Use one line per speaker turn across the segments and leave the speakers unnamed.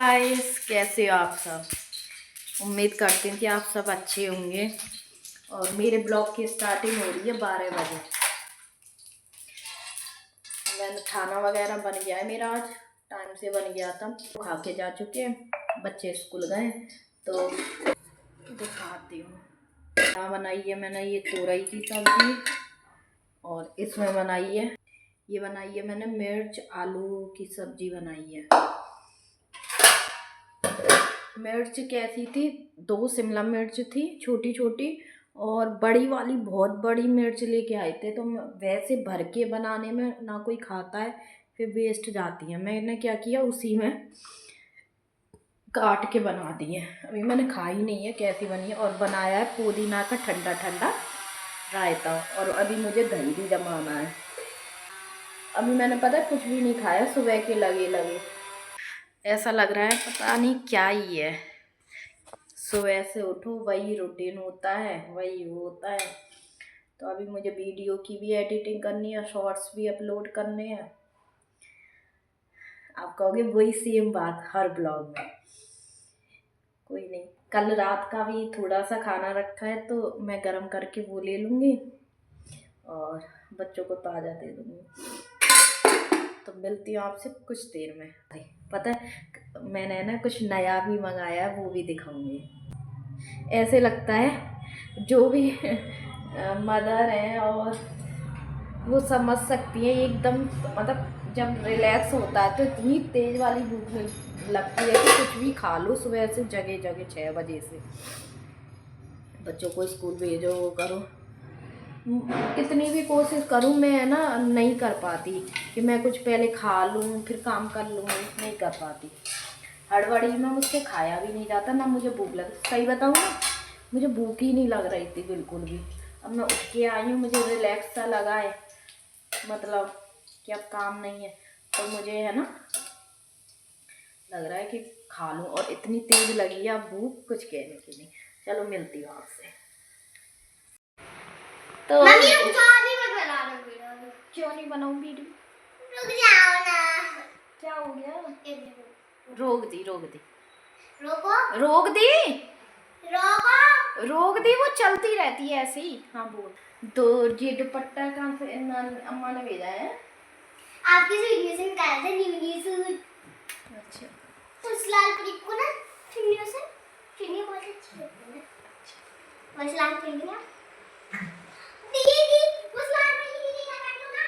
Guys, कैसे हो आप सब। उम्मीद करती हूँ कि आप सब अच्छे होंगे। और मेरे ब्लॉग की स्टार्टिंग हो रही है 12 बजे। मैंने खाना वगैरह बन गया है मेरा, आज टाइम से बन गया था। खा के जा चुके हैं, बच्चे स्कूल गए। तो दिखाती हूँ क्या बनाई है मैंने। ये तोरई की सब्जी, और इसमें बनाई है, ये बनाई है मैंने मिर्च आलू की सब्जी बनाई है। मिर्च कैसी थी, 2 शिमला मिर्च थी छोटी छोटी, और बड़ी वाली बहुत बड़ी मिर्च लेके आए थे। तो वैसे भर के बनाने में ना कोई खाता है, फिर वेस्ट जाती है। मैंने क्या किया, उसी में काट के बना दी है। अभी मैंने खाई नहीं है कैसी बनी है। और बनाया है पुदीना का ठंडा ठंडा रायता। और अभी मुझे दही भी जमाना है। अभी मैंने पता है कुछ भी नहीं खाया, सुबह के लगे लगे ऐसा लग रहा है पता नहीं क्या ही है। सुबह से उठो, वही रूटीन होता है, वही होता है। तो अभी मुझे वीडियो की भी एडिटिंग करनी है, शॉर्ट्स भी अपलोड करने हैं। आप कहोगे वही सेम बात हर ब्लॉग में। कोई नहीं, कल रात का भी थोड़ा सा खाना रखा है, तो मैं गरम करके वो ले लूँगी और बच्चों को ताज़ा दे दूँगी। तो मिलती हूँ आपसे कुछ देर में। पता है मैंने ना कुछ नया भी मंगाया है, वो भी दिखाऊंगी। ऐसे लगता है जो भी मदर हैं और वो समझ सकती है एकदम। मतलब जब रिलैक्स होता है तो इतनी तेज़ वाली भूख लगती है कि कुछ भी खा लो सुबह से, जगह जगह 6 बजे से। बच्चों को स्कूल भेजो, वो करो। कितनी भी कोशिश करूँ मैं ना, नहीं कर पाती कि मैं कुछ पहले खा लूँ फिर काम कर लूँ, नहीं कर पाती। हड़बड़ी में मुझसे खाया भी नहीं जाता, ना मुझे भूख लग, सही बताऊँ ना, मुझे भूख ही नहीं लग रही थी बिल्कुल भी। अब मैं उठ के आई हूँ, मुझे रिलैक्स सा लगा है, मतलब कि अब काम नहीं है, तो मुझे है ना लग रहा है कि खा लूँ। और इतनी तेज लगी है अब भूख, कुछ कहने की नहीं। चलो मिलती हूँ आपसे। तो क्यों नहीं बनाऊँ वीडियो? रुक जाओ ना। क्या हो गया? रोक दी रोक दी रोको, रोक दी रोको, रोक दी। वो चलती रहती है ऐसे ही। हाँ बोल। तो ये दुपट्टा कहाँ से अम्मा ने भेजा है? आपकी वीडियो से निकाला था, न्यू सूट। अच्छा, उस लाल परी को ना चुन्नियों से, चुन्नी बहुत अच्छी लगती है। अच्छा, बस लाल परी ना दीदी, उस लाल परी की दीदी का बैठो ना,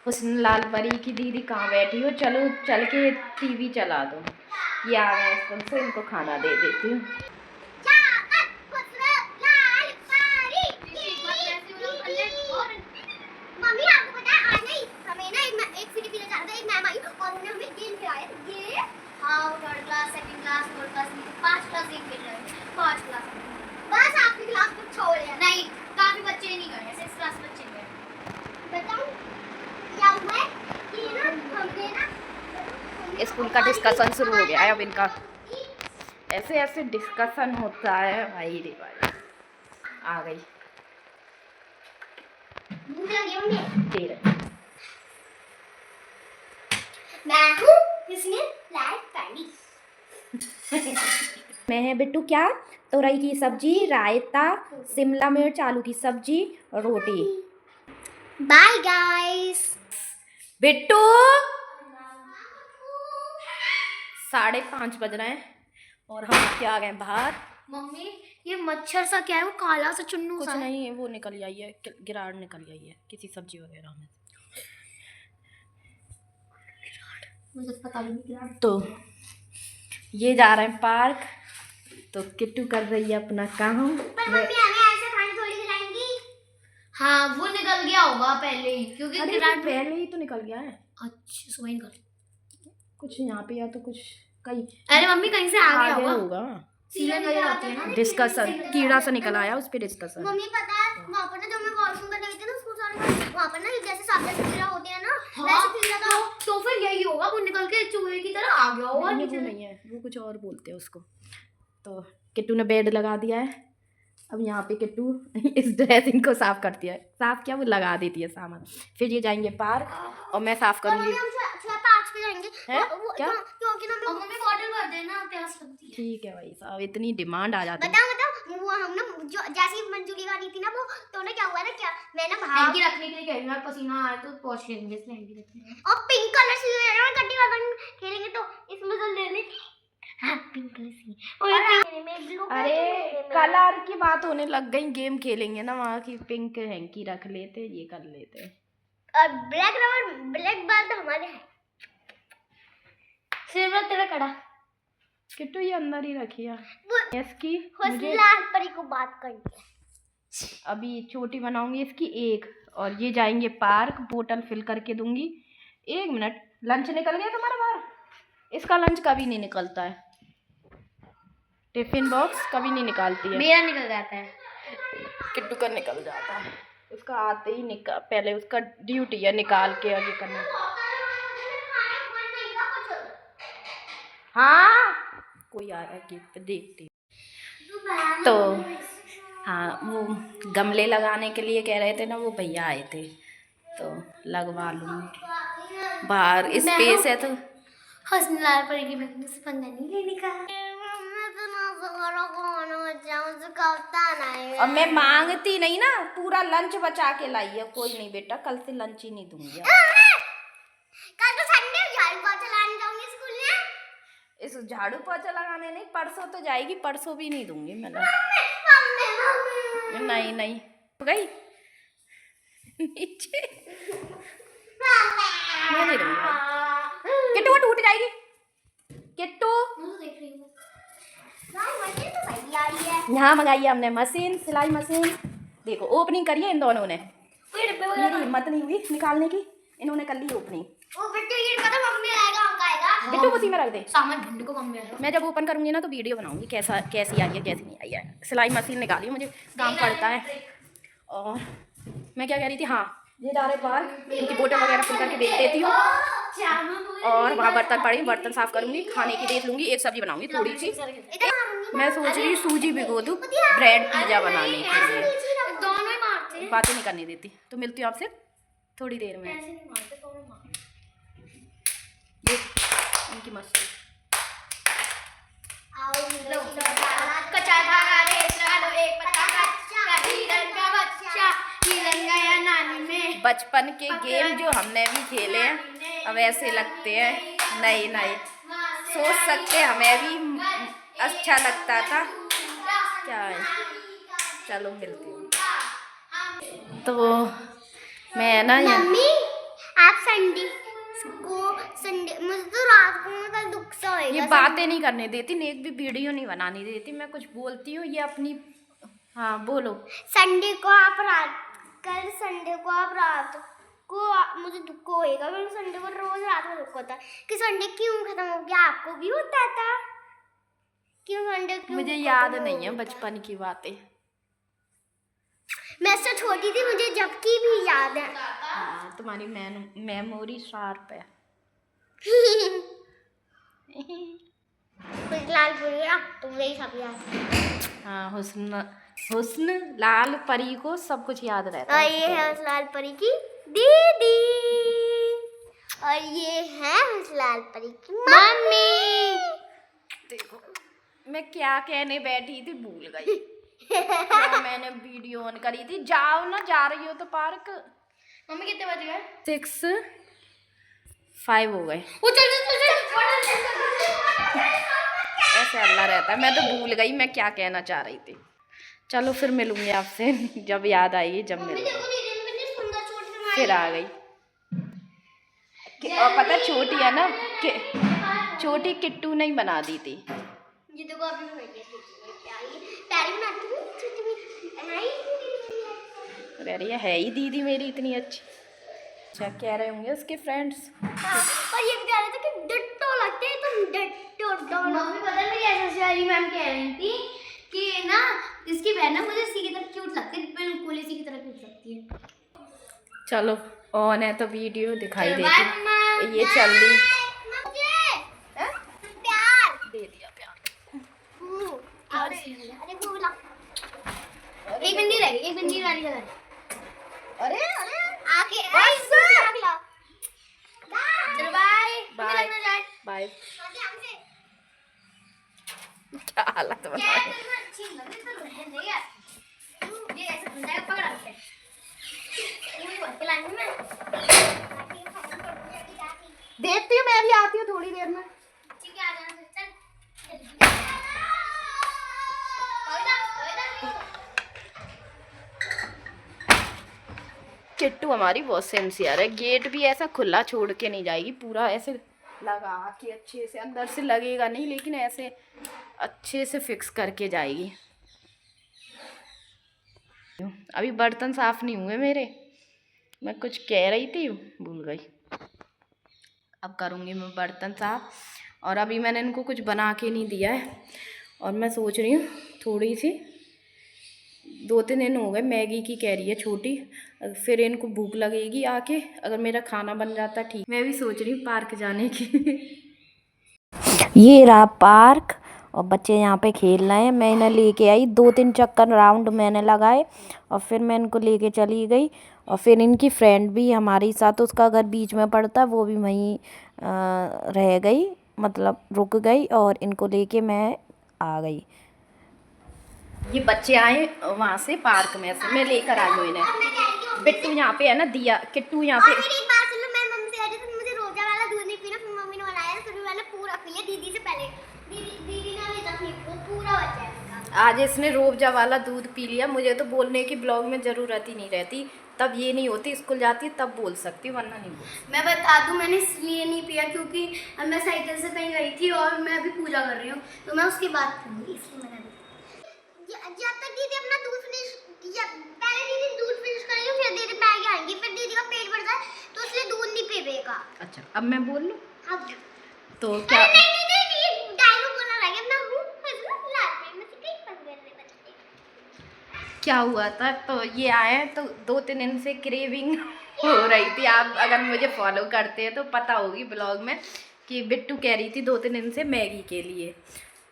उस लाल परी की दीदी कहाँ बैठी हो? चलो चल के टीवी चला दो। ये आ गए स्कूल से, इनको खाना दे देती हूँ। स्कूल का डिस्कशन शुरू हो गया है अब इनका। ऐसे ऐसे डिस्कशन होता है भाई रे भाई। आ गई दे रहे। मैं हूँ जिसने लाइक पैंडी। मैं है बिट्टू, क्या तोरई की सब्जी, रायता, शिमला मिर्च आलू की सब्जी, रोटी। Bye guys. बिट्टू 5:30 बज रहे हैं और हम क्या आ गए बाहर।
मम्मी ये मच्छर सा क्या है, वो काला सा चुन्नू
कुछ
सा
नहीं है, वो निकल आई है, गिराड़ निकल आई है किसी सब्जी वगैरह में।
मुझे पता भी नहीं।
तो ये जा रहे हैं पार्क, तो किट्टू कर रही है अपना काम।
हाँ वो निकल गया होगा पहले ही, क्योंकि
पहले ही तो निकल गया है।
अच्छा सुबह निकल
कुछ यहाँ पे या तो कुछ कहीं।
अरे मम्मी कहीं से आ गया
होगा।
सीलन नजर आती है ना,
डिस्कशन कीड़ा सा निकल आया, उस पे डिस्कशन।
मम्मी पता है वहाँ पर ना जब मैं वॉशरूम करने गई थी ना स्कूल सारे, वहाँ पर ना जैसे साफ कीड़ा होते हैं ना, वैसे कीड़ा था। तो फिर यही होगा, वो निकल के चूहे की तरह आ गया होगा।
वो नहीं है, वो कुछ और बोलते हैं उसको। तो किट्टू ने बेड लगा दिया है। अब यहाँ पे किट्टू इस ड्रेसिंग को साफ करती है, साफ क्या वो लगा देती है सामान। फिर ये जाएंगे पार्क और मैं साफ करूँगी।
जाएंगे
है क्या?
क्योंकि ना मम्मी बॉटल भर देना, प्यास लगती है।
ठीक है भाई साहब, इतनी डिमांड आ जाती है।
बताओ वो हम ना जो जैसी मंजूरी गानी थी ना वो, तो ना क्या हुआ ना, क्या मैं ना बाहर
हैंकी रखने के लिए कह रही हूँ, पसीना आया तो पहुंच लेंगे इसलिए हैंकी रखते हैं।
और पिंक कलर से गड्डी वागन खेलेंगे तो इसमें तो लेने पिंक कलर से।
अरे कलर की बात होने लग गई, गेम खेलेंगे ना वहाँ की, पिंक हैंकी रख लेते, ये कर लेते।
और ब्लैक रबर ब्लैक बाल तो हमारे हैं। सिल्वर तेरा कड़ा
किट्टू ये अंदर ही रखिया इसकी। मुझे
लाल परी को बात करनी है।
अभी चोटी बनाऊंगी इसकी एक, और ये जाएंगे पार्क, बोतल फिल करके दूंगी। 1 मिनट, लंच निकल गया तुम्हारा बाहर? इसका लंच कभी नहीं निकलता है, टिफिन बॉक्स कभी नहीं निकालती है।
मेरा निकल जाता है,
किट्टू का निकल जाता है, उसका आते ही पहले उसका ड्यूटी है निकाल के आगे करना। हाँ कोई आ रहा है गिफ्ट देखती। तो हाँ, वो गमले लगाने के लिए कह रहे थे ना, वो भैया आए थे तो लगवा लूँगी। बाहर स्पेस है तो
हंसने लाल परी की बहन से पंगा नहीं लेने का।
और मैं मांगती नहीं ना, पूरा लंच बचा के लाई है। कोई नहीं बेटा, कल से लंच ही नहीं दूंगी।
कल तो संडे, झाड़ू पोछा लगाने जाऊंगी स्कूल में।
इस झाड़ू पोछा लगाने नहीं, परसों तो जाएगी, परसों भी नहीं दूंगी मैं। नहीं नहीं हो गई नीचे, मैं नहीं दूंगी। किट्टू वो टूट जाएगी। किट्टू यहाँ मंगाई है हमने मशीन, सिलाई मशीन। देखो ओपनिंग करिए इन दोनों ने, मेरी हिम्मत नहीं हुई निकालने की, इन्होंने कर ली ओपनिंग। किट्टू उसी में रख दे,
सामान ढूंढ को मम्मी आएगा।
मैं जब ओपन करूंगी ना तो वीडियो बनाऊंगी कैसी आई है कैसी नहीं आई है। सिलाई मशीन निकाली, मुझे काम पड़ता है। और मैं क्या कह रही थी, हाँ ये जा रहे बाहर, इनकी बोतल वगैरह फिल करके बेच देती हूँ। और वहाँ बर्तन पड़े, बर्तन साफ करूंगी, खाने की देख लूंगी, एक सब्जी बनाऊंगी थोड़ी सी। मैं सोच रही सूजी भिगो दूँ ब्रेड पिज्जा बनाने के लिए।
दोनों ही मारते हैं।
बातें नहीं करने देती। तो मिलती हूँ आपसे थोड़ी देर में।
ऐसे नहीं मारते, दोनों मारते।
ये इनकी मस्ती। बचपन के गेम जो हमने भी खेले हैं अब ऐसे लगते हैं नए नए। सोच सकते हमें भी अच्छा लगता था क्या है। चलो मिलती हूँ। तो मैं ना
मम्मी आप संडे मुझे तो रात को कल दुख सा होएगा।
ये बातें नहीं करने देती, एक भी वीडियो नहीं बनाने देती। मैं कुछ बोलती हूँ ये अपनी। हाँ बोलो।
संडे को आप रात को मुझे दुख होएगा, क्योंकि संडे को रोज रात को दुख होता है कि संडे क्यों खत्म हो गया। आपको भी होता था क्यों संडे क्यों?
मुझे याद नहीं है बचपन की बातें।
मैं तो छोटी थी, मुझे जब की भी याद है।
हाँ तुम्हारी मेमोरी शार्प है।
लाल परी तुम्हें ही सब याद।
हाँ हुस्न लाल परी को सब कुछ याद रहता है।
और ये है उस लाल परी की दीदी, और ये है उस लाल परी की मम्मी।
देखो मैं क्या कहने बैठी थी भूल गई। तो मैंने वीडियो ऑन करी थी। जाओ ना, जा रही हो तो पार्क।
मम्मी कितने बज गए?
6:05 हो गए। ऐसे अल्लाह रहता है, मैं तो भूल गई मैं क्या कहना चाह रही थी। चलो फिर मिलूंगी आपसे जब याद आएगी, जब मिलूंगी। फिर आ गई। और पता छोटी है ना, छोटी किट्टू नहीं बना दी थी।
ये देखो अभी मैं प्यारी बनाती हूँ, छोटी
अरे है ही दीदी मेरी इतनी अच्छी। अच्छा कह रहे होंगे उसके फ्रेंड्स।
और ये भी कह रहे थे कि डिट्टो लगते हैं, तुम डिट्टो दोनों।
मम्मी पता नहीं कैसे सारी मैम कह रही थी कि ना इसकी बहन ना मुझे इसी की तरह क्यूट लगती है, बिल्कुल इसी की तरह क्यूट लगती है।
चलो ऑन है तो वीडियो दिखाई देती। ये चल रही
प्यार
दे दिया प्यार।
अरे बोला
एक बिंदी रह गई, एक बिंदी वाली जगह।
अरे आगे
चलो बाय
बाय। क्या हालत बना
क्या
है।
तुम्हें अच्छी लगी तो रहने यार। ये ऐसे खुंडा का पकड़ा रखते हैं। ये बहुत खिलानी मैं।
देखती हूँ, मैं भी आती हूँ थोड़ी देर में।
ठीक है, आ जाना चल।
किट्टू हमारी बहुत सिंसियर है, गेट भी ऐसा खुला छोड़ के नहीं जाएगी, पूरा ऐसे लगा के अच्छे से, अंदर से लगेगा नहीं लेकिन ऐसे अच्छे से फिक्स करके जाएगी। अभी बर्तन साफ नहीं हुए मेरे, मैं कुछ कह रही थी भूल गई। अब करूँगी मैं बर्तन साफ। और अभी मैंने इनको कुछ बना के नहीं दिया है और मैं सोच रही हूँ थोड़ी सी, 2-3 दिन हो गए मैगी की कह रही है छोटी, फिर इनको भूख लगेगी आके, अगर मेरा खाना बन जाता ठीक। मैं भी सोच रही हूँ पार्क जाने की। ये रहा पार्क और बच्चे यहाँ पे खेल रहे हैं। मैं इन्हें लेके आई, 2-3 चक्कर राउंड मैंने लगाए और फिर मैं इनको लेके चली गई। और फिर इनकी फ्रेंड भी हमारे साथ, उसका घर बीच में पड़ता है, वो भी वहीं रह गई, मतलब रुक गई और इनको लेके मैं आ गई। ये बच्चे आए वहाँ से पार्क में से, मैं लेकर आई हूँ इन्हें। बिट्टू यहाँ पे है ना, दिया किट्टू यहाँ पे।
और मेरी एक बात सुन लो, मैं मम्मी से कह रही थी मुझे रोजा वाला दूध नहीं पीना, फिर मम्मी ने बनाया, फिर मैंने पूरा पी लिया दीदी से पहले। दीदी ने अभी तक नहीं, वो पूरा बचा है उसका।
आज इसने रोबजा वाला दूध पी लिया। मुझे तो बोलने की ब्लॉग में ज़रूरत ही नहीं रहती, तब ये नहीं होती, स्कूल जाती है तब बोल सकती हूँ, वरना नहीं बोल।
मैं बता दूं, मैंने इसलिए नहीं पिया क्योंकि मैं साइकिल से कहीं गई थी और मैं अभी पूजा कर रही हूँ, तो मैं उसके बाद पीऊंगी, इसलिए मैंने
जब तक दीदी अपना दूध फिनिश, पहले दीदी दूध फिनिश करेंगे फिर दीदी बैग आएंगी, फिर दीदी का पेट भर जाए तो इसलिए दूध नहीं पीएगा।
अच्छा अब मैं बोल लूँ
अब
तो क्या?
अरे नहीं नहीं नहीं, ये डायलॉग बोलना रह गया, मैं हूँ हजरत लाते में से कहीं फंस गए बच्चे।
क्या हुआ था, तो ये आए तो 2-3 दिन से क्रेविंग हो रही थी। आप अगर मुझे फॉलो करते हैं तो पता होगी ब्लॉग में कि बिट्टू कह रही थी 2-3 दिन से मैगी के लिए,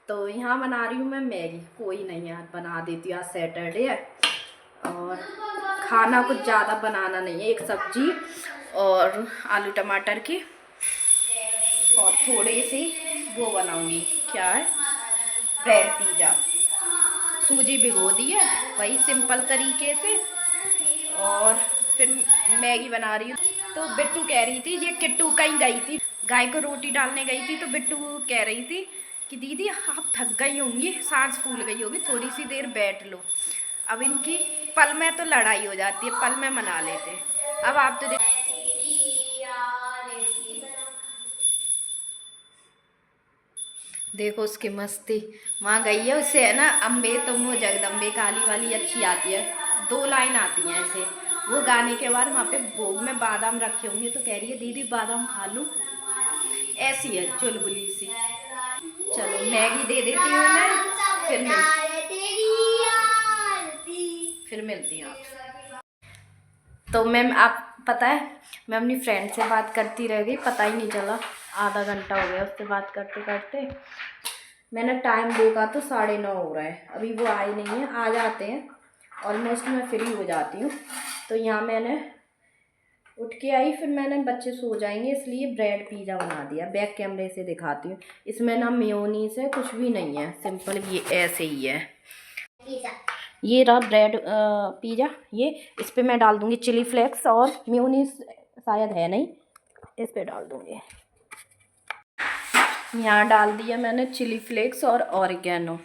तो यहाँ बना रही हूँ मैं मैगी। कोई नहीं यार, बना देती हूँ, आज सैटरडे है और खाना कुछ ज़्यादा बनाना नहीं है, एक सब्जी और आलू टमाटर की, और थोड़ी सी वो बनाऊँगी, क्या है, ब्रेड पिज़्ज़ा। सूजी भिगो दी है वही सिंपल तरीके से, और फिर मैगी बना रही हूँ। तो बिट्टू कह रही थी, ये किट्टू कहीं गई थी, गाय को रोटी डालने गई थी, तो बिट्टू कह रही थी कि दीदी आप थक गई होंगी, सांस फूल गई होगी, थोड़ी सी देर बैठ लो। अब इनकी पल में तो लड़ाई हो जाती है, पल में मना लेते हैं। अब आप तो देखो उसकी मस्ती, वहाँ गई है, उससे है ना अम्बे तुम जगदम्बे काली वाली अच्छी आती है, 2 लाइन आती हैं ऐसे। वो गाने के बाद वहाँ पे भोग में बादाम रखे होंगे, तो कह रही है दीदी बादाम खा लूँ, ऐसी है चुलबुली सी। चलो मैगी दे देती हूँ मैं, फिर मिलती हूँ आपसे। तो मैम आप पता है, मैं अपनी फ्रेंड से बात करती रह गई, पता ही नहीं चला, आधा घंटा हो गया उससे बात करते करते। मैंने टाइम देखा तो 9:30 हो रहा है, अभी वो आए नहीं है, आ जाते हैं ऑलमोस्ट मैं फ्री हो जाती हूँ। तो यहाँ मैंने उठ के आई, फिर मैंने बच्चे सो जाएंगे इसलिए ब्रेड पिज़्ज़ा बना दिया। बैक कैमरे से दिखाती हूँ, इसमें ना मेयोनीज है, कुछ भी नहीं है, सिंपल ये ऐसे ही है। ये रहा ब्रेड पिज़्ज़ा, ये इस पर मैं डाल दूँगी चिली फ्लेक्स, और मेयोनीज शायद है नहीं, इस पर डाल दूँगी। यहाँ डाल दिया मैंने चिली फ्लेक्स और ऑरिगेनो,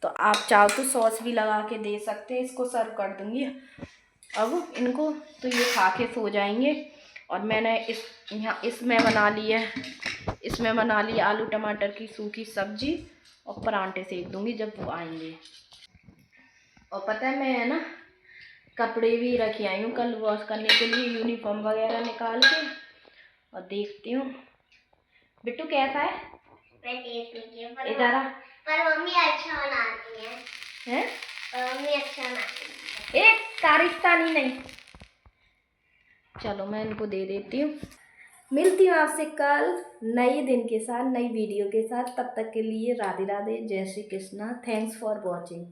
तो आप चाहो तो सॉस भी लगा के दे सकते हैं। इसको सर्व कर दूँगी अब इनको, तो ये खा के सो जाएंगे। और मैंने इसमें बना ली है, इसमें बना ली आलू टमाटर की सूखी सब्जी, और परांठे सेक दूँगी जब वो आएंगे। और पता है मैं है ना कपड़े भी रखे आई हूँ कल वॉश करने के लिए, यूनिफॉर्म वगैरह निकाल के, और देखती हूँ बिट्टू कैसा है।
मैं टेस्ट नहीं किया
इधर आ।
पर मम्मी अच्छा बनाती है,
हैं?
मम्मी अच्छा बनाती है।
एक तारीफतानी नहीं। चलो मैं इनको दे देती हूँ, मिलती हूँ आपसे कल नए दिन के साथ, नई वीडियो के साथ। तब तक के लिए राधे राधे, जय Shri Krishna, thanks for watching.